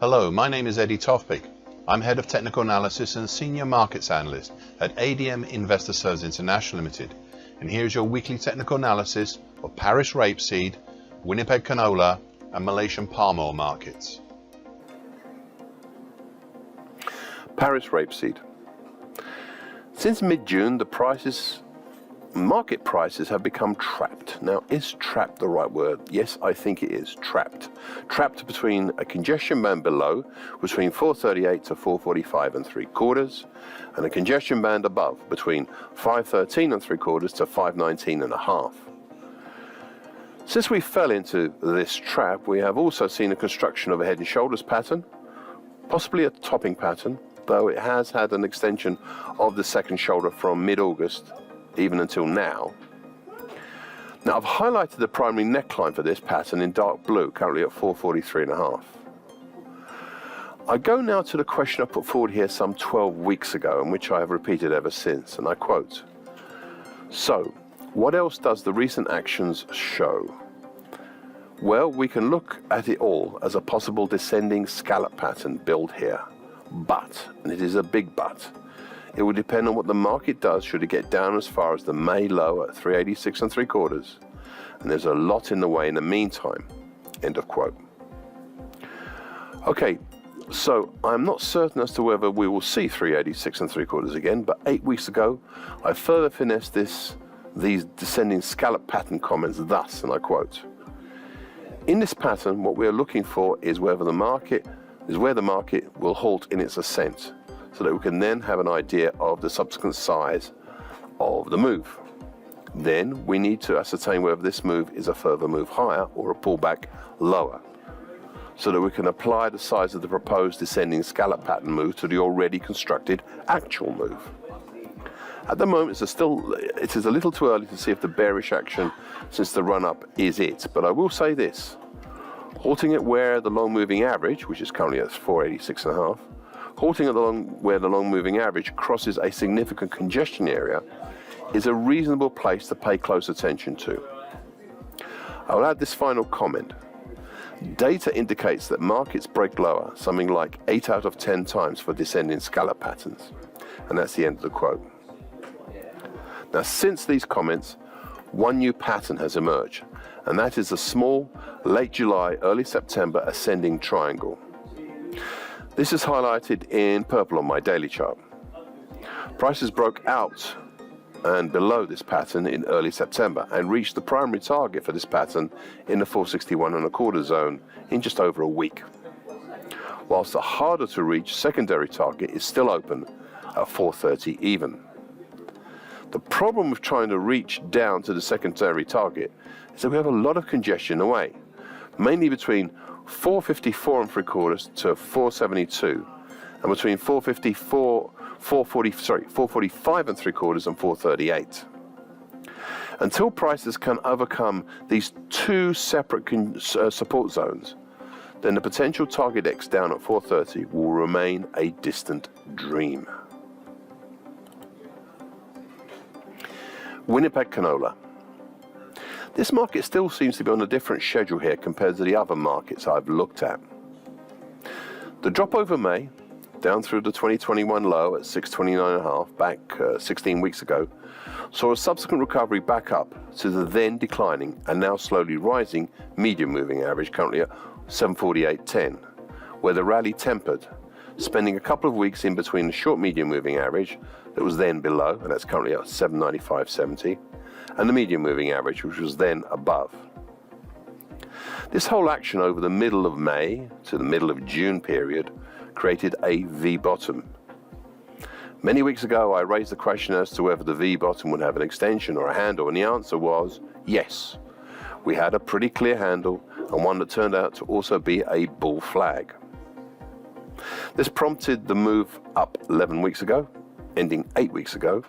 Hello, my name is Eddie Tofpik. I'm Head of Technical Analysis and Senior Markets Analyst at ADM Investor Services International Limited. And here's your weekly technical analysis of Paris Rapeseed, Winnipeg Canola and Malaysian palm oil markets. Paris Rapeseed. Since mid-June, market prices have become trapped. Now, is trapped the right word? Yes, I think it is. Trapped. Trapped between a congestion band below, between 438 to 445 and 3/4, and a congestion band above, between 513 and 3/4 to 519 and a half. Since we fell into this trap, we have also seen a construction of a head and shoulders pattern, possibly a topping pattern, though it has had an extension of the second shoulder from mid-August even until now. Now, I've highlighted the primary neckline for this pattern in dark blue, currently at 443 and a half. I go now to the question I put forward here some 12 weeks ago, and which I have repeated ever since, and I quote, "So, what else does the recent actions show? Well, we can look at it all as a possible descending scallop pattern build here. But, and it is a big but, it will depend on what the market does should it get down as far as the May low at 386 and 3/4, and there's a lot in the way in the meantime." End of quote. Okay, so I'm not certain as to whether we will see 386 and 3/4 again, but 8 weeks ago I further finessed these descending scallop pattern comments thus, and I quote, "In this pattern, what we are looking for is where the market will halt in its ascent, so that we can then have an idea of the subsequent size of the move. Then we need to ascertain whether this move is a further move higher or a pullback lower, so that we can apply the size of the proposed descending scallop pattern move to the already constructed actual move. At the moment, it is a little too early to see if the bearish action since the run-up is it, but I will say this. Halting at where the long moving average, which is currently at 486 and a half, halting at where the long moving average crosses a significant congestion area is a reasonable place to pay close attention to. I will add this final comment. Data indicates that markets break lower something like 8 out of 10 times for descending scallop patterns." And that's the end of the quote. Now, since these comments, one new pattern has emerged, and that is a small, late July, early September ascending triangle. This is highlighted in purple on my daily chart. Prices broke out and below this pattern in early September and reached the primary target for this pattern in the 461 and a quarter zone in just over a week, whilst the harder to reach secondary target is still open at 430 even. The problem with trying to reach down to the secondary target is that we have a lot of congestion away, mainly between 454 and 3/4 to 472, and between 445 and 3/4 and 438. Until prices can overcome these two separate support zones, then the potential target X down at 430 will remain a distant dream. Winnipeg Canola. This market still seems to be on a different schedule here compared to the other markets I've looked at. The drop over May, down through the 2021 low at 629.5 back 16 weeks ago, saw a subsequent recovery back up to the then declining and now slowly rising medium moving average, currently at 748.10, where the rally tempered, spending a couple of weeks in between the short medium moving average that was then below, and that's currently at 795.70, and the medium moving average, which was then above. This whole action over the middle of May to the middle of June period created a V bottom. Many weeks ago, I raised the question as to whether the V bottom would have an extension or a handle, and the answer was yes. We had a pretty clear handle, and one that turned out to also be a bull flag. This prompted the move up 11 weeks ago, ending 8 weeks ago,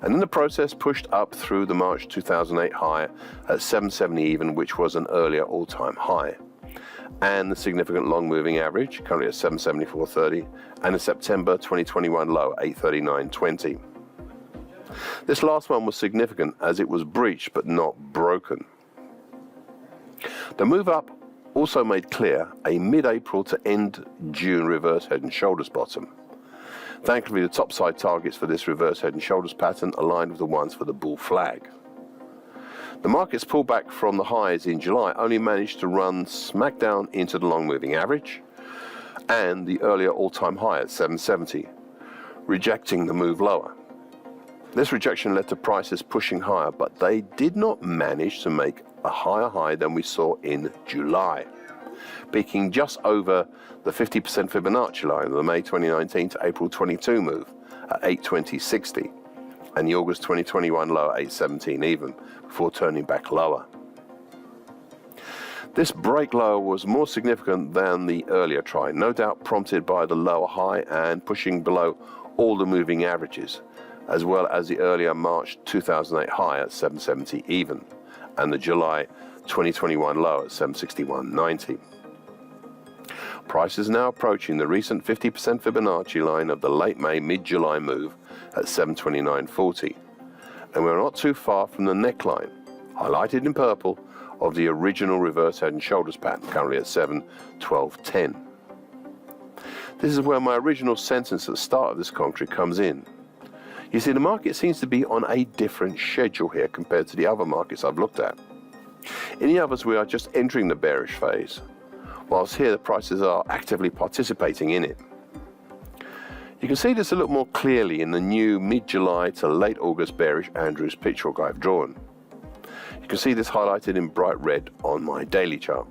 and in the process pushed up through the March 2008 high at 770 even, which was an earlier all-time high, and the significant long moving average, currently at 774.30, and a September 2021 low at 839.20. This last one was significant as it was breached but not broken. The move up also made clear a mid-April to end June reverse head and shoulders bottom. Thankfully, the topside targets for this reverse head and shoulders pattern aligned with the ones for the bull flag. The market's pullback from the highs in July only managed to run smack down into the long moving average and the earlier all-time high at 770, rejecting the move lower. This rejection led to prices pushing higher, but they did not manage to make a higher high than we saw in July, peaking just over the 50% Fibonacci line of the May 2019 to April 22 move at 820.60 and the August 2021 low at 817 even, before turning back lower. This break lower was more significant than the earlier try, no doubt prompted by the lower high and pushing below all the moving averages, as well as the earlier March 2008 high at 770 even, and the July 2021 low at 761.90. Price is now approaching the recent 50% Fibonacci line of the late May, mid-July move at 729.40, and we're not too far from the neckline, highlighted in purple, of the original reverse head and shoulders pattern, currently at 712.10. This is where my original sentence at the start of this commentary comes in. You see, the market seems to be on a different schedule here compared to the other markets I've looked at. In the others, we are just entering the bearish phase, whilst here the prices are actively participating in it. You can see this a little more clearly in the new mid-July to late August bearish Andrews pitchfork I've drawn. You can see this highlighted in bright red on my daily chart.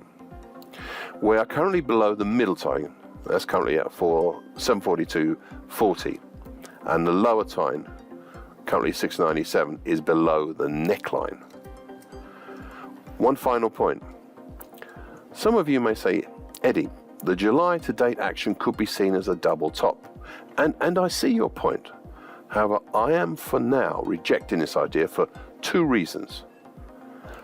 We are currently below the middle time, that's currently at 742.40, and the lower time, currently 697, is below the neckline. One final point. Some of you may say, Eddie, the July to date action could be seen as a double top, and I see your point. However, I am for now rejecting this idea for two reasons.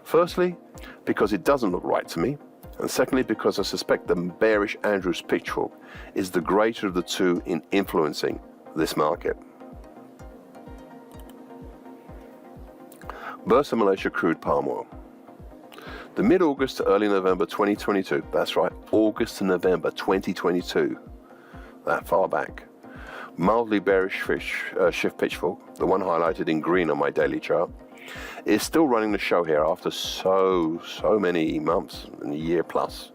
Firstly, because it doesn't look right to me, and secondly, because I suspect the bearish Andrews pitchfork is the greater of the two in influencing this market. Bursa Malaysia crude palm oil. The mid-August to early November 2022, that's right, August to November 2022, that far back, mildly bearish shift pitchfork, the one highlighted in green on my daily chart, is still running the show here after so many months, and a year plus.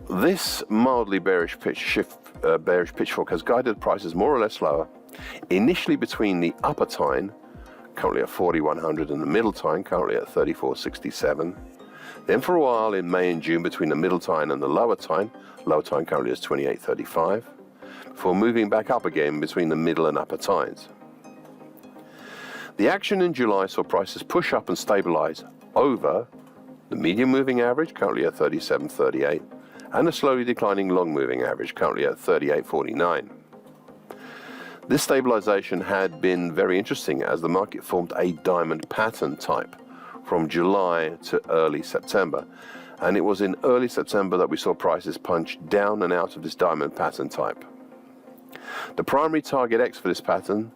This mildly bearish pitchfork has guided prices more or less lower, initially between the upper tine, currently at 4100, and the middle tine, currently at 3467. Then for a while in May and June between the middle tine and the lower tine currently is 2835, before moving back up again between the middle and upper tines. The action in July saw prices push up and stabilize over the medium moving average, currently at 37.38, and the slowly declining long moving average, currently at 38.49. This stabilization had been very interesting as the market formed a diamond pattern type from July to early September, and it was in early September that we saw prices punch down and out of this diamond pattern type. The primary target X for this pattern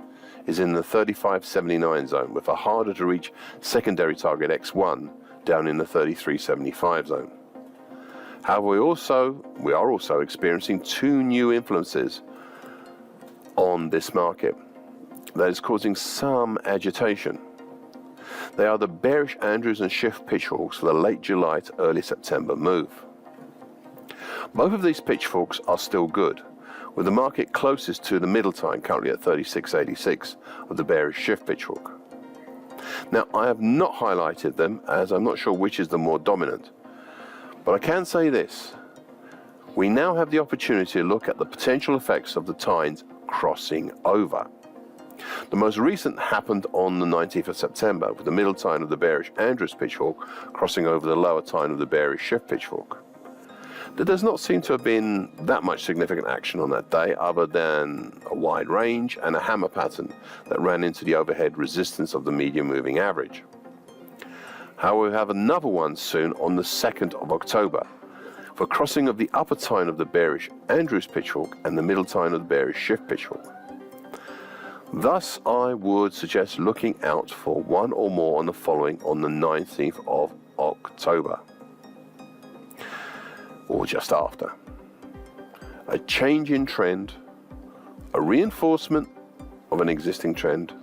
is in the 35.79 zone, with a harder to reach secondary target X1 down in the 33.75 zone. However, we are also experiencing two new influences on this market that is causing some agitation. They are the bearish Andrews and shift pitchforks for the late July to early September move. Both of these pitchforks are still good, with the market closest to the middle time, currently at 36.86 of the bearish shift pitchfork. Now, I have not highlighted them as I'm not sure which is the more dominant, but I can say this. We now have the opportunity to look at the potential effects of the tines crossing over. The most recent happened on the 19th of September, with the middle tine of the bearish Andrews pitchfork crossing over the lower tine of the bearish shift pitchfork. There does not seem to have been that much significant action on that day, other than a wide range and a hammer pattern that ran into the overhead resistance of the medium moving average. However, we have another one soon on the 2nd of October, for crossing of the upper tine of the bearish Andrews pitchfork and the middle tine of the bearish shift pitchfork. Thus, I would suggest looking out for one or more on the following on the 19th of October. or just after. A change in trend, a reinforcement of an existing trend,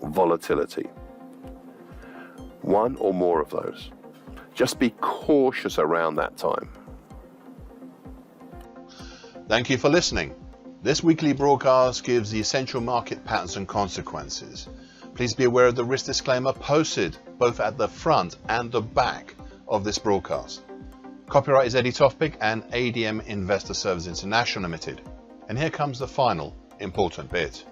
volatility. One or more of those. Just be cautious around that time. Thank you for listening. This weekly broadcast gives the essential market patterns and consequences. Please be aware of the risk disclaimer posted both at the front and the back of this broadcast. Copyright is Eddie Tofpik and ADM Investor Services International Limited. And here comes the final important bit.